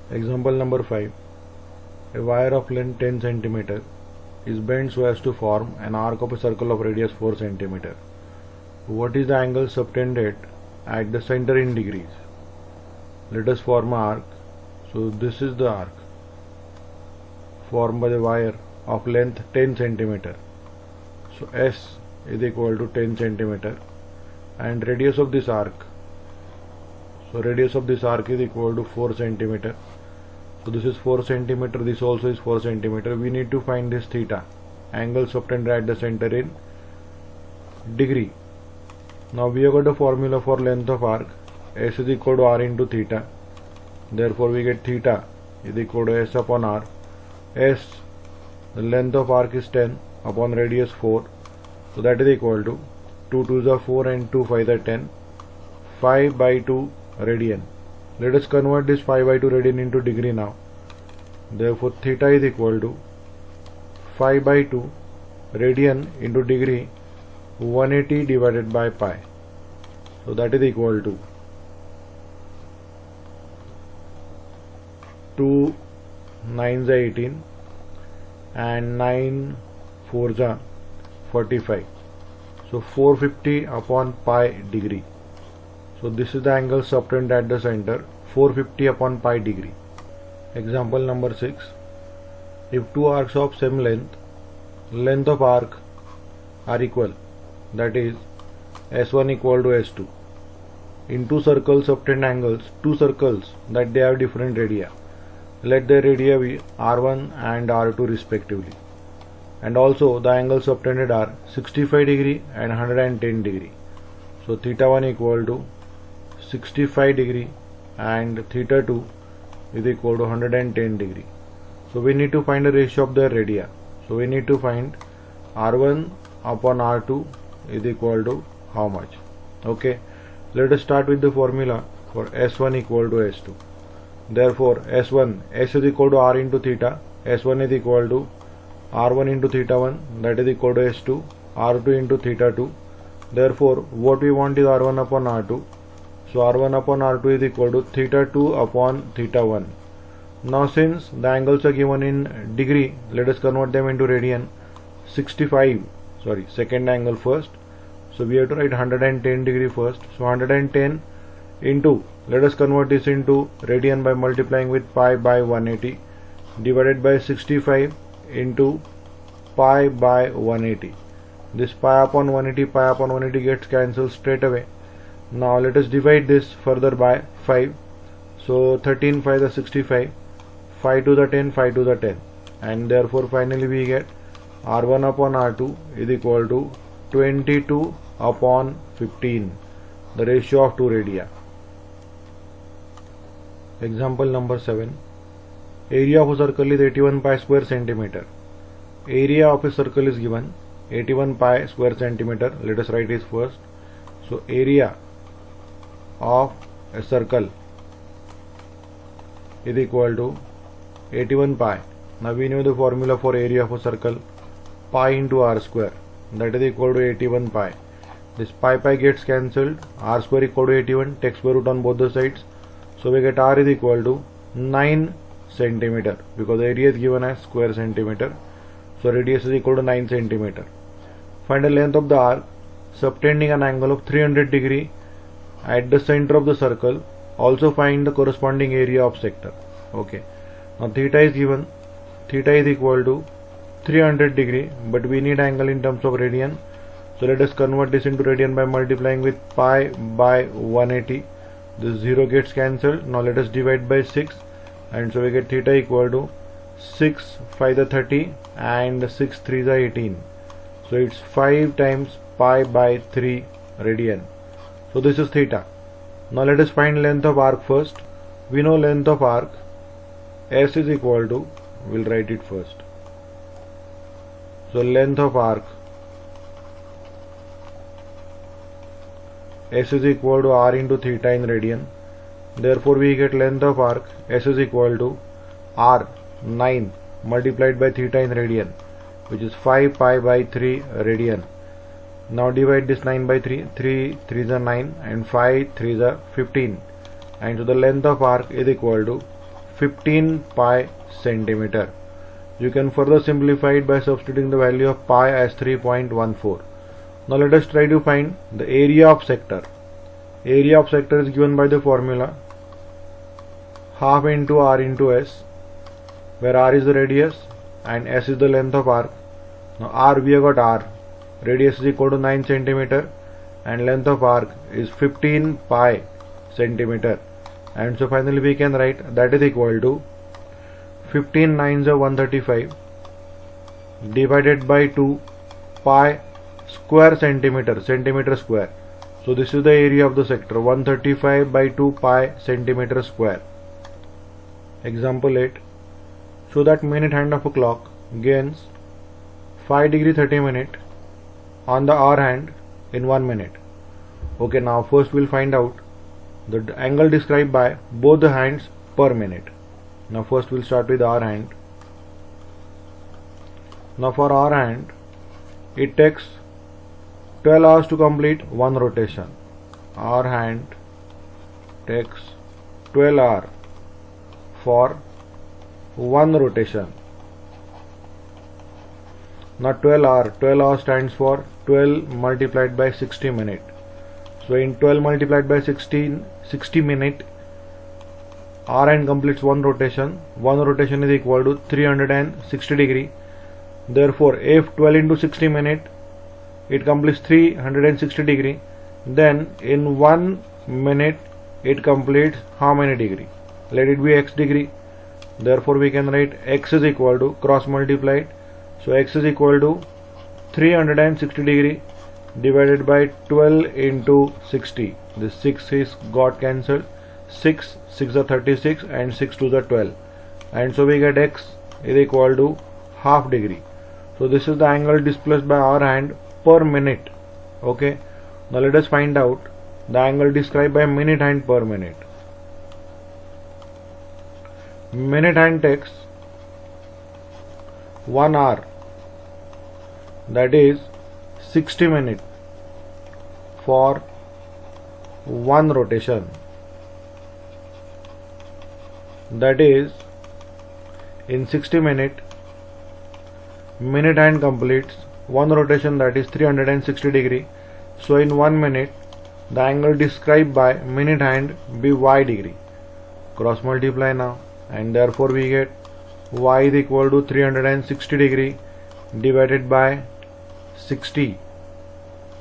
Example number 5. A wire of length 10 cm is bent so as to form an arc of a circle of radius 4 cm. What is the angle subtended at the center in degrees? Let us form an arc. So this is the arc formed by the wire of length 10 cm. So S is equal to 10 cm and radius of this arc. So radius of this arc is equal to 4 cm. So this is 4 cm, this also is 4 cm. We need to find this theta, angle subtended at the center in degree. Now we have got a formula for length of arc. S is equal to R into theta. Therefore we get theta is equal to S upon R. S, the length of arc is 10 upon radius 4. So that is equal to 2 2s are 4 and 2 5s are 10. 5 by 2 radian. Let us convert this 5 by 2 radian into degree now. Therefore theta is equal to 5 by 2 radian into degree 180 divided by pi. So that is equal to 2 9s are 18 and 9 4s are 45. So 450 upon pi degree. So this is the angle subtended at the center, 450 upon pi degree. Example number 6. If two arcs of same length of arc are equal, that is S1 equal to S2. In two circles subtend angles, two circles that they have different radii. Let their radii be R1 and R2 respectively. And also the angles subtended are 65 degree and 110 degree. So theta 1 equal to 65 degree and theta 2 is equal to 110 degree. So we need to find a ratio of their radii. So we need to find R1 upon R2 is equal to how much? Okay, let us start with the formula for S1 equal to S2. Therefore S1, S is equal to R into theta. S1 is equal to R1 into theta 1, that is equal to S2, R2 into theta 2. Therefore what we want is R1 upon R2. So R1 upon R2 is equal to theta 2 upon theta 1. Now since the angles are given in degree, let us convert them into radian. 65, second angle first. So we have to write 110 degree first. So 110 into, let us convert this into radian by multiplying with pi by 180 divided by 65 into pi by 180. This pi upon 180 gets cancelled straight away. Now let us divide this further by 5. So 13 5 is 65, 5 to the 10, 5 to the 10, and therefore finally we get R1 upon R2 is equal to 22 upon 15, the ratio of two radii. Example number 7. Area of a circle is 81 pi square centimeter. Area of a circle is given 81 pi square centimeter. Let us write it first. So area of a circle is equal to 81 pi. Now we know the formula for area of a circle, pi into r square, that is equal to 81 pi. This pi gets cancelled, r square equal to 81, take square root on both the sides. So we get r is equal to 9 centimeter because the area is given as square centimeter. So radius is equal to 9 centimeter. Find the length of the arc subtending an angle of 300 degree at the center of the circle. Also find the corresponding area of sector. Okay. Now theta is given. Theta is equal to 300 degree, but we need angle in terms of radian. So let us convert this into radian by multiplying with pi by 180. This 0 gets cancelled. Now let us divide by 6, and so we get theta equal to 6 5 is 30 and 6 3 is 18. So it's 5 times pi by 3 radian. So this is theta. Now let us find length of arc first. We know length of arc S is equal to, we'll write it first. So length of arc S is equal to R into theta in radian. Therefore we get length of arc S is equal to R 9 multiplied by theta in radian, which is 5 pi by 3 radian. Now divide this 9 by 3, 3 3s are 9 and 5 3s are 15, and so the length of arc is equal to 15 pi centimeter. You can further simplify it by substituting the value of pi as 3.14. Now let us try to find the area of sector. Area of sector is given by the formula half into r into s, where r is the radius and s is the length of arc. Now r, we have got r, radius is equal to 9 centimeter and length of arc is 15 pi centimeter, and so finally we can write that is equal to 15 9s are 135 divided by 2 pi square centimeter, centimeter square. So this is the area of the sector, 135 by 2 pi centimeter square. Example 8. So that minute hand of a clock gains 5 degree 30 minute on the hour hand in 1 minute. Okay, now first we'll find out the angle described by both the hands per minute. Now first we'll start with hour hand. Now for hour hand, it takes 12 hours to complete one rotation. Hour hand takes 12 hours for one rotation. Now 12 hours stands for 12 multiplied by 60 minutes. So in 12 multiplied by 60 minutes, hour hand completes one rotation. One rotation is equal to 360 degree. Therefore, if 12 into 60 minutes, it completes 360 degree, then in 1 minute it completes how many degree? Let it be x degree. Therefore, we can write x is equal to cross multiplied. So x is equal to 360 degree divided by 12 into 60. This 6 is got cancelled. 6 are 36 and 6 2s are 12. And so we get x is equal to half degree. So this is the angle displaced by our hand per minute. Okay. Now let us find out the angle described by minute hand per minute. Minute hand takes 1 hour, that is 60 minutes for one rotation. That is, in 60 minutes, minute hand completes one rotation, that is 360 degree. So in 1 minute, the angle described by minute hand be y degree. Cross multiply now, and therefore we get y is equal to 360 degree divided by 60.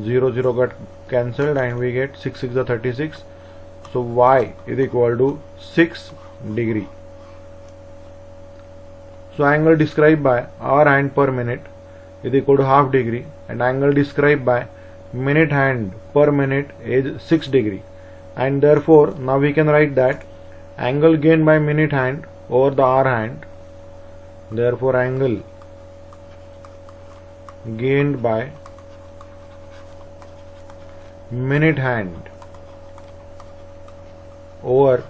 0 got cancelled and we get 6 6 are 36. So y is equal to 6 degree. So angle described by hour hand per minute is equal to half degree, and angle described by minute hand per minute is 6 degree. And therefore now we can write that angle gained by minute hand over the hour hand, therefore angle gained by minute hand over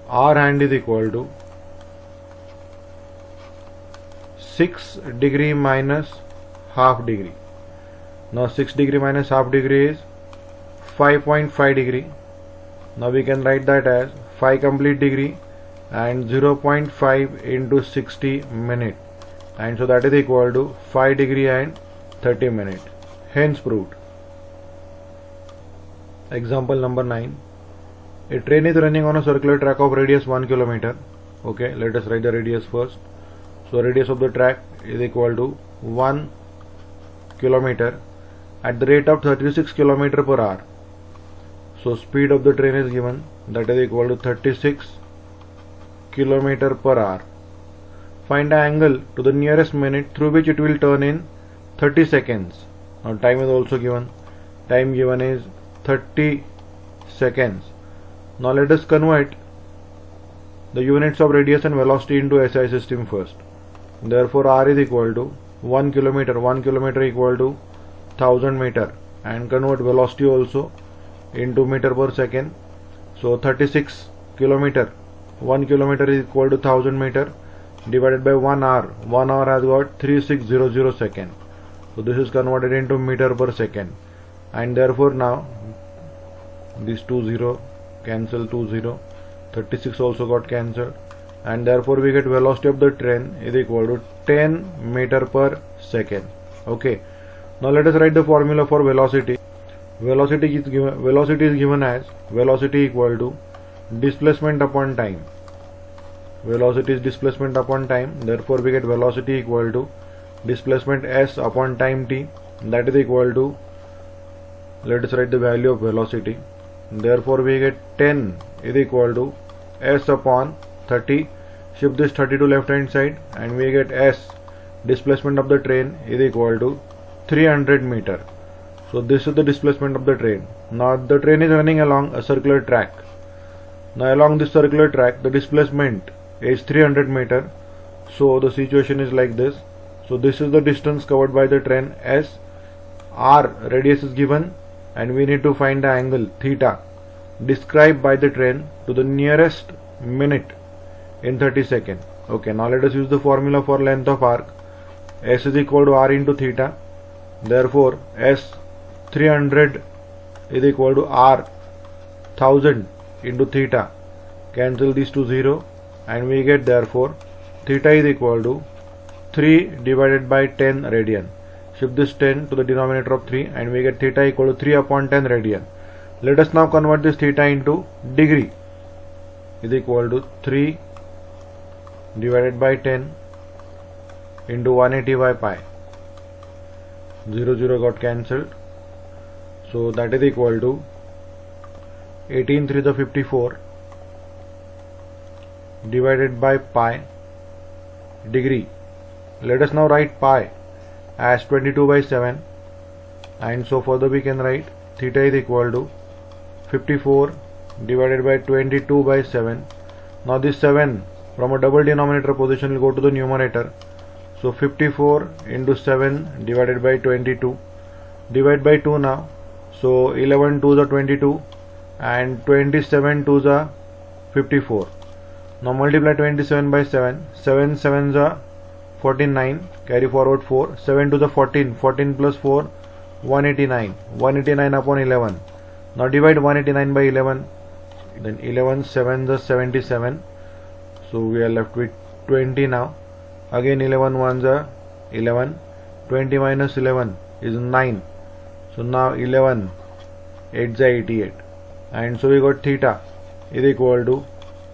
hour hand is equal to 6 degree minus half degree. Now 6 degree minus half degree is 5.5 degree. Now we can write that as 5 complete degree and 0.5 into 60 minute, and so that is equal to 5 degree and 30 minutes. Hence proved. Example number 9. A train is running on a circular track of radius 1 kilometer. Okay, let us write the radius first. So radius of the track is equal to 1 kilometer at the rate of 36 km per hour. So speed of the train is given, that is equal to 36 km per hour. Find the angle to the nearest minute through which it will turn in 30 seconds. Now time is also given. Time given is 30 seconds. Now let us convert the units of radius and velocity into SI system first. Therefore R is equal to 1 kilometer. 1 kilometer equal to 1000 meter, and convert velocity also into meter per second. So 36 kilometer, 1 kilometer is equal to 1000 meter divided by 1 hour. 1 hour has got 3600 seconds. So this is converted into meter per second, and therefore now this 20 cancel 20, 36 also got cancelled, and therefore we get velocity of the train is equal to 10 meter per second. Okay, now let us write the formula for velocity. Velocity is given as velocity equal to displacement upon time. Velocity is displacement upon time, therefore we get velocity equal to displacement s upon time t, that is equal to, let us write the value of velocity. Therefore we get 10 is equal to s upon 30. Shift this 30 to left hand side and we get s, displacement of the train, is equal to 300 meter. So this is the displacement of the train. Now the train is running along a circular track. Now along this circular track the displacement is 300 meter. So the situation is like this. So this is the distance covered by the train s. R radius is given and we need to find the angle theta described by the train to the nearest minute in 30 seconds. Okay, now let us use the formula for length of arc. S is equal to R into theta. Therefore S 300 is equal to R 1000 into theta. Cancel these to 0 and we get therefore theta is equal to 3 divided by 10 radian. Shift this 10 to the denominator of 3 and we get theta equal to 3 upon 10 radian. Let us now convert this theta into degree. Is equal to 3 divided by 10 into 180 by pi. 0 0 got cancelled. So that is equal to 18 3 the 54 divided by pi degree. Let us now write pi as 22 by 7, and so further we can write theta is equal to 54 divided by 22 by 7. Now this 7 from a double denominator position will go to the numerator. So 54 into 7 divided by 22, divide by 2 now. So 11 2s are 22 and 27 2s are 54. Now multiply 27 by 7, 7 7s are 49, carry forward 4, 7 to the 14, 14 plus 4, 189, 189 upon 11. Now divide 189 by 11, then 11 7s are 77, so we are left with 20 now. Again 11 1s are 11, 20 minus 11 is 9, so now 11 8s are 88, and so we got theta is equal to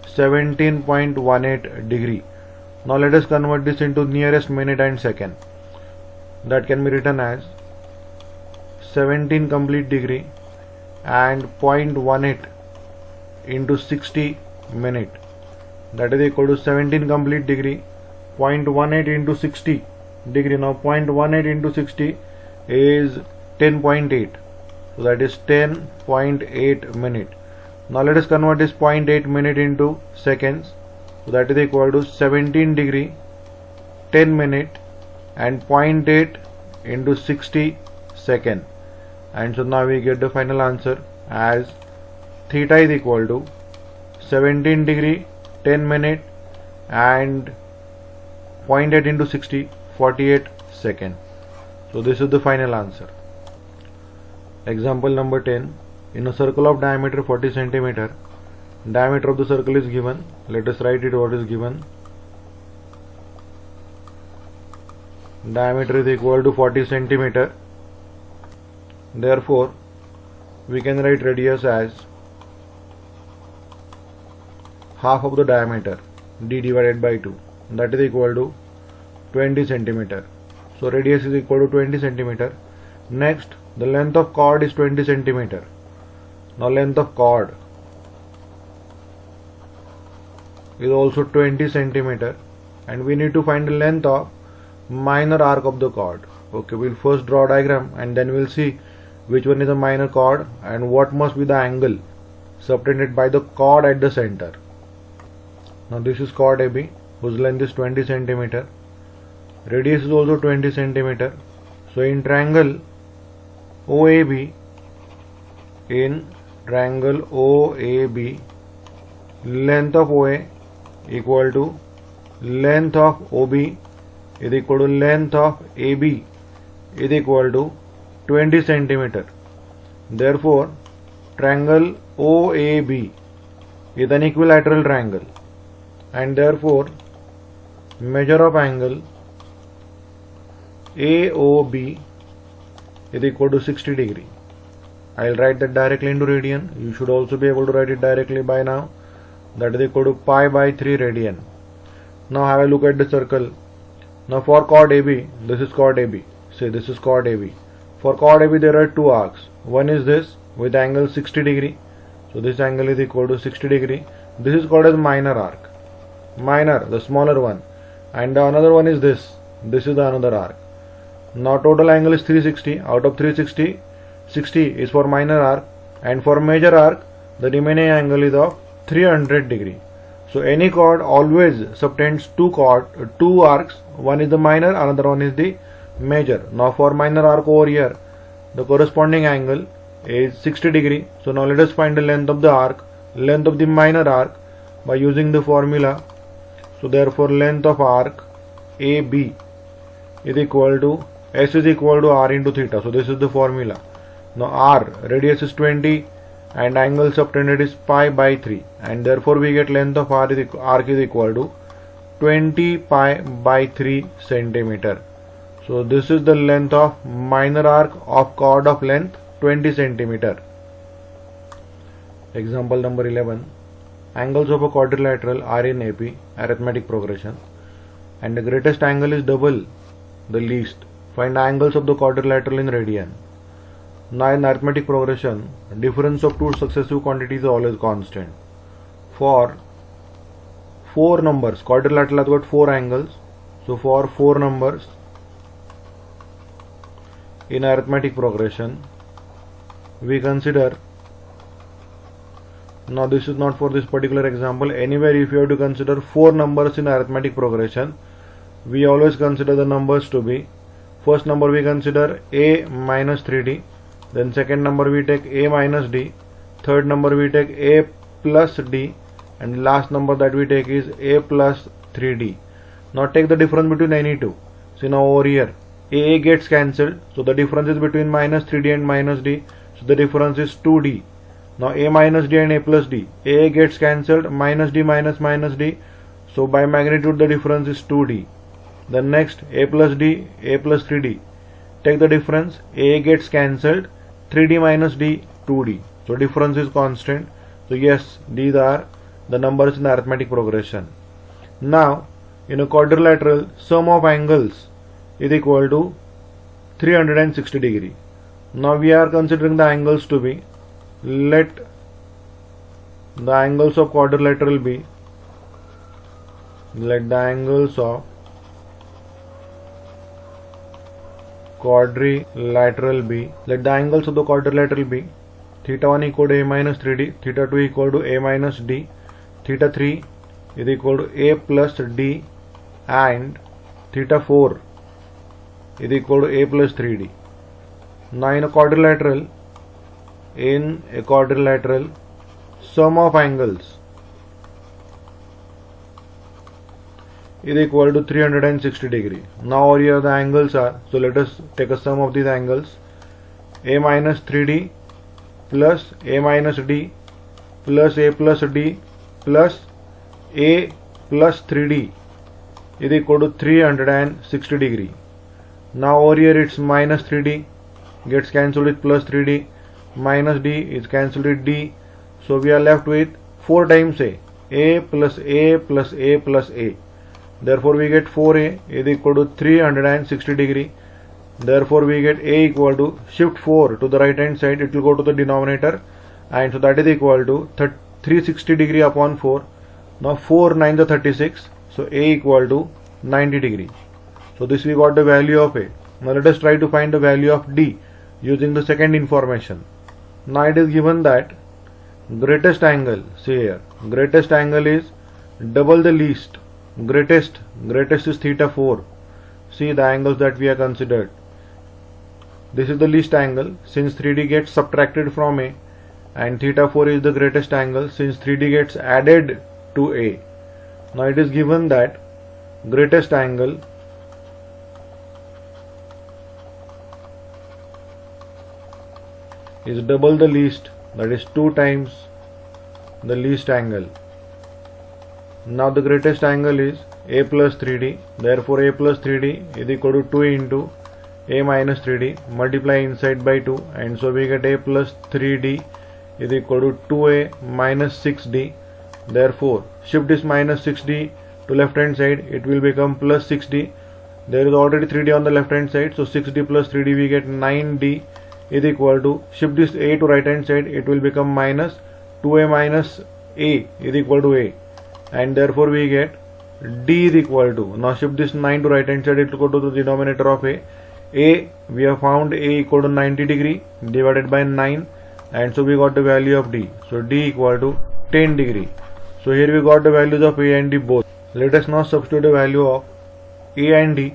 17.18 degree. Now let us convert this into nearest minute and second. That can be written as 17 complete degree and 0.18 into 60 minute. That is equal to 17 complete degree, 0.18 into 60 degree. Now 0.18 into 60 is 10.8. So that is 10.8 minute. Now let us convert this 0.8 minute into seconds. So that is equal to 17 degree, 10 minute and 0.8 into 60 second. And so now we get the final answer as theta is equal to 17 degree, 10 minute and 0.8 into 60, 48 second. So this is the final answer. Example number 10. In a circle of diameter 40 centimeter, diameter of the circle is given. Let us write it what is given. Diameter is equal to 40 centimeter. Therefore, we can write radius as half of the diameter, d divided by 2. That is equal to 20 centimeter. So radius is equal to 20 centimeter. Next, the length of chord is 20 centimeter. Now length of chord is also 20 centimeter, and we need to find the length of minor arc of the chord. Okay, we'll first draw a diagram and then we'll see which one is a minor chord and what must be the angle subtended by the chord at the center. Now this is chord AB whose length is 20 centimeter. Radius is also 20 centimeter. So in triangle OAB, length of OA equal to length of OB is equal to length of AB is equal to 20 centimeter. Therefore, triangle OAB is an equilateral triangle, and therefore measure of angle AOB is equal to 60 degree. I'll write that directly into radian. You should also be able to write it directly by now. That is equal to pi by 3 radian. Now have a look at the circle. Now for chord AB, this is chord AB. Say this is chord AB. For chord AB there are two arcs. One is this with angle 60 degree. So this angle is equal to 60 degree. This is called as minor arc. Minor, the smaller one. And the another one is this. This is the another arc. Now total angle is 360. Out of 360, 60 is for minor arc, and for major arc the remaining angle is of 300 degree. So any chord always subtends two arcs. One is the minor, another one is the major. Now for minor arc over here, the corresponding angle is 60 degree. So now let us find the length of the arc, length of the minor arc by using the formula. So therefore length of arc AB is equal to S is equal to R into theta. So this is the formula. Now R, radius is 20 and angle subtended is pi by 3, and therefore we get length of arc is equal to 20 pi by 3 centimeter. So this is the length of minor arc of chord of length 20 centimeter. Example number 11. Angles of a quadrilateral are in AP, arithmetic progression, and the greatest angle is double the least. Find angles of the quadrilateral in radian. Now in arithmetic progression, difference of two successive quantities is always constant. For 4 numbers, quadrilateral has got 4 angles. So for 4 numbers in arithmetic progression, we consider, now this is not for this particular example, anywhere if you have to consider 4 numbers in arithmetic progression, we always consider the numbers to be, first number we consider A minus 3D, then second number we take A minus D, third number we take A plus D, and last number that we take is A plus 3D. Now take the difference between any two. See now over here, A gets cancelled, so the difference is between minus 3D and minus D, so the difference is 2D. Now A minus D and A plus D, A gets cancelled, minus D minus minus D, so by magnitude the difference is 2D. Then next A plus D, A plus 3D, take the difference, A gets cancelled, 3D minus D, 2D, so difference is constant. So yes, these are the numbers in the arithmetic progression. Now in a quadrilateral, sum of angles is equal to 360 degree. Now we are considering the angles to be, let the angles of quadrilateral be, let the angles of quadrilateral be, let the angles of the quadrilateral be theta 1 equal to A minus 3D, theta 2 equal to A minus D, theta 3 is equal to A plus D, and theta 4 is equal to A plus 3D. Now in a quadrilateral, sum of angles is equal to 360 degree. Now over here the angles are, so let us take a sum of these angles. A minus 3D plus A minus D plus A plus D plus A plus 3D is equal to 360 degree. Now over here it's minus 3D gets cancelled with plus 3D, minus D is cancelled with D, so we are left with 4 times A plus A plus A plus A. Therefore we get 4A is equal to 360 degree. Therefore we get A equal to, shift 4 to the right hand side, it will go to the denominator, and so that is equal to 360 degree upon 4. Now 4 9 are 36, so A equal to 90 degree. So this we got the value of A. Now let us try to find the value of D using the second information. Now it is given that greatest angle, see here, greatest angle is double the least. Greatest is theta 4. See the angles that we have considered. This is the least angle since 3D gets subtracted from A, and theta 4 is the greatest angle since 3D gets added to A. Now it is given that greatest angle is double the least, that is 2 times the least angle. Now the greatest angle is a plus 3d. Therefore a plus 3d is equal to 2 into a minus 3d, multiply inside by 2, and so we get a plus 3d is equal to 2a minus 6d. Therefore shift this minus 6d to left hand side, it will become plus 6d. There is already 3d on the left hand side, so 6d plus 3d we get 9d is equal to, shift this a to right hand side, it will become minus 2a minus a is equal to a, and therefore we get d is equal to, now shift this 9 to right hand side, it will go to the denominator of a. We have found a equal to 90 degree divided by 9, and so we got the value of d. So d equal to 10 degree. So here we got the values of a and d both. Let us now substitute the value of a and d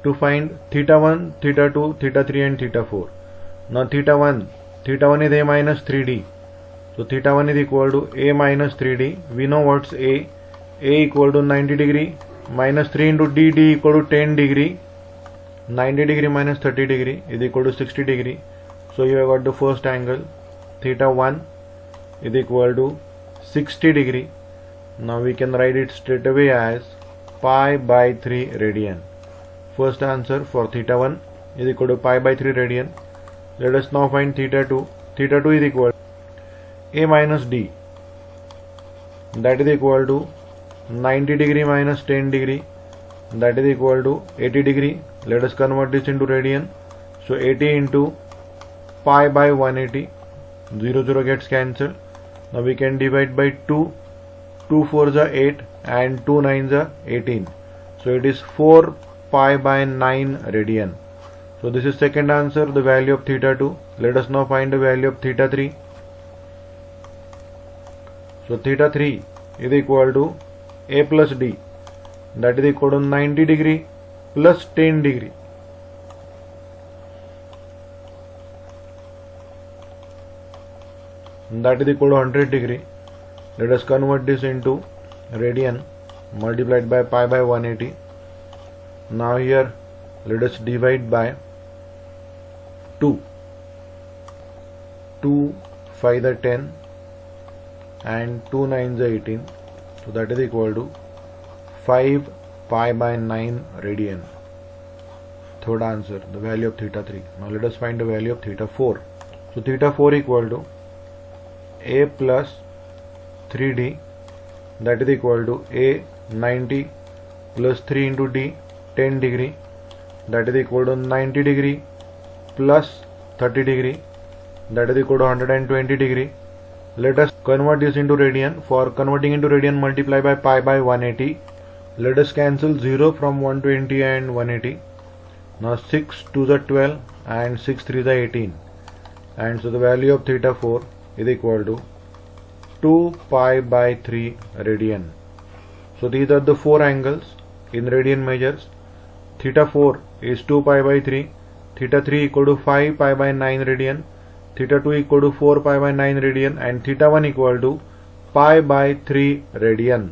to find theta 1, theta 2, theta 3 and theta 4. Now theta 1 is a minus 3d. So theta 1 is equal to a minus 3d. We know what's a equal to 90 degree minus 3 into d equal to 10 degree. 90 degree minus 30 degree is equal to 60 degree. So you have got the first angle, theta 1 is equal to 60 degree. Now we can write it straight away as pi by 3 radian. First answer for theta 1 is equal to pi by 3 radian. Let us now find theta 2. Theta 2 is equal to a minus d, that is equal to 90 degree minus 10 degree, that is equal to 80 degree. Let us convert this into radian. So 80 into pi by 180, 0 gets cancelled. Now we can divide by 2. 2 4s are 8 and 2 9s are 18. So it is 4 pi by 9 radian. So this is second answer, the value of theta 2. Let us now find the value of theta 3. So theta 3 is equal to a plus d, that is equal to 90 degree plus 10 degree. That is equal to 100 degree. Let us convert this into radian multiplied by pi by 180. Now here let us divide by 2. 2 5 are 10 and 2 9s are 18. So that is equal to 5 pi by 9 radian. Third answer, the value of theta 3. Now let us find the value of theta 4. So theta 4 equal to a plus 3d, that is equal to a 90 plus 3 into d 10 degree, that is equal to 90 degree plus 30 degree, that is equal to 120 degree. Let us convert this into radian. For converting into radian, multiply by pi by 180. Let us cancel 0 from 120 and 180. Now 6 2s are 12 and 6 3s are 18. And so the value of theta 4 is equal to 2 pi by 3 radian. So these are the 4 angles in radian measures. Theta 4 is 2 pi by 3. Theta 3 equal to 5 pi by 9 radian. Theta 2 equal to 4 pi by 9 radian, and theta 1 equal to pi by 3 radian.